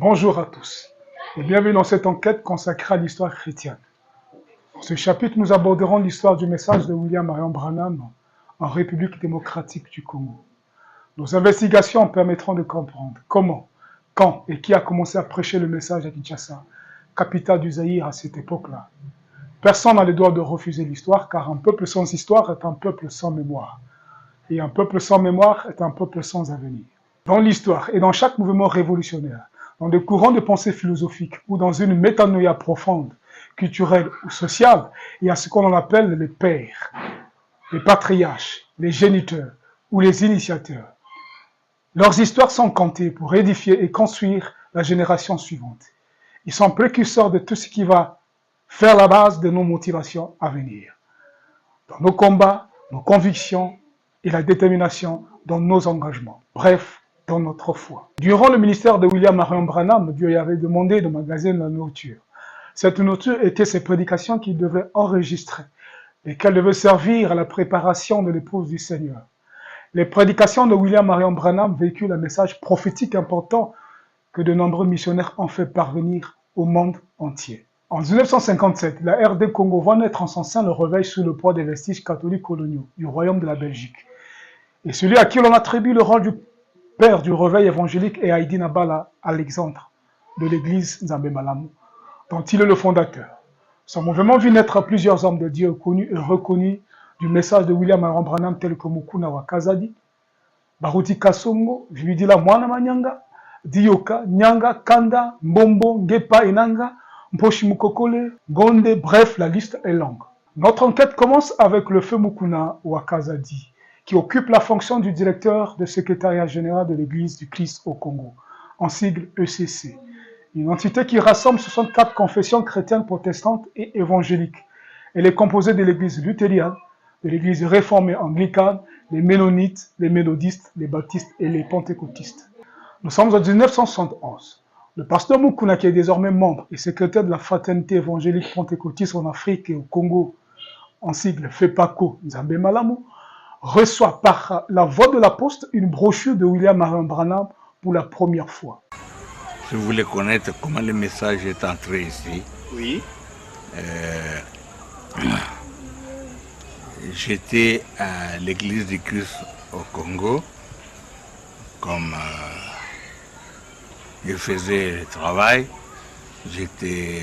Bonjour à tous et bienvenue dans cette enquête consacrée à l'histoire chrétienne. Dans ce chapitre, nous aborderons l'histoire du message de William Marion Branham en République démocratique du Congo. Nos investigations permettront de comprendre comment, quand et qui a commencé à prêcher le message à Kinshasa, capitale du Zaïre à cette époque-là. Personne n'a le droit de refuser l'histoire, car un peuple sans histoire est un peuple sans mémoire. Et un peuple sans mémoire est un peuple sans avenir. Dans l'histoire et dans chaque mouvement révolutionnaire, dans des courants de pensée philosophiques ou dans une métanoïa profonde, culturelle ou sociale, il y a ce qu'on appelle les pères, les patriarches, les géniteurs ou les initiateurs. Leurs histoires sont comptées pour édifier et construire la génération suivante. Ils sont précurseurs de tout ce qui va faire la base de nos motivations à venir. Dans nos combats, nos convictions et la détermination dans nos engagements. Bref, dans notre foi. Durant le ministère de William Marion Branham, Dieu y avait demandé de magasiner la nourriture. Cette nourriture était ses prédications qu'il devait enregistrer, lesquelles devaient servir à la préparation de l'épouse du Seigneur. Les prédications de William Marion Branham véhiculent un message prophétique important que de nombreux missionnaires ont fait parvenir au monde entier. En 1957, la RD Congo voit naître en son sein le réveil sous le poids des vestiges catholiques coloniaux du royaume de la Belgique. Et celui à qui l'on attribue le rôle du père du réveil évangélique est Haïdi Nabala Alexandre, de l'église Nzambe Malamu, dont il est le fondateur. Son mouvement vit naître plusieurs hommes de Dieu connus et reconnus du message de William Marion Branham tels que Mukuna Wakazadi, Baruti Kasongo, Juidila Mwana Manyanga, Dioka, Nyanga, Kanda, Mbombo, Ngepa Enanga, Mposhi Mukokole, Gonde, bref, la liste est longue. Notre enquête commence avec le feu Mukuna Wakazadi, qui occupe la fonction du directeur de secrétariat général de l'Église du Christ au Congo, en sigle ECC, une entité qui rassemble 64 confessions chrétiennes protestantes et évangéliques. Elle est composée de l'Église luthérienne, de l'Église réformée anglicane, les ménonites, les méthodistes, les baptistes et les pentecôtistes. Nous sommes en 1971. Le pasteur Mukuna, qui est désormais membre et secrétaire de la fraternité évangélique pentecôtiste en Afrique et au Congo, en sigle FEPACO Nzambe Malamu, reçoit par la voix de la poste une brochure de William Marion Branham pour la première fois. Je voulais connaître comment le message est entré ici. Oui. J'étais à l'église du Christ au Congo, comme je faisais le travail, j'étais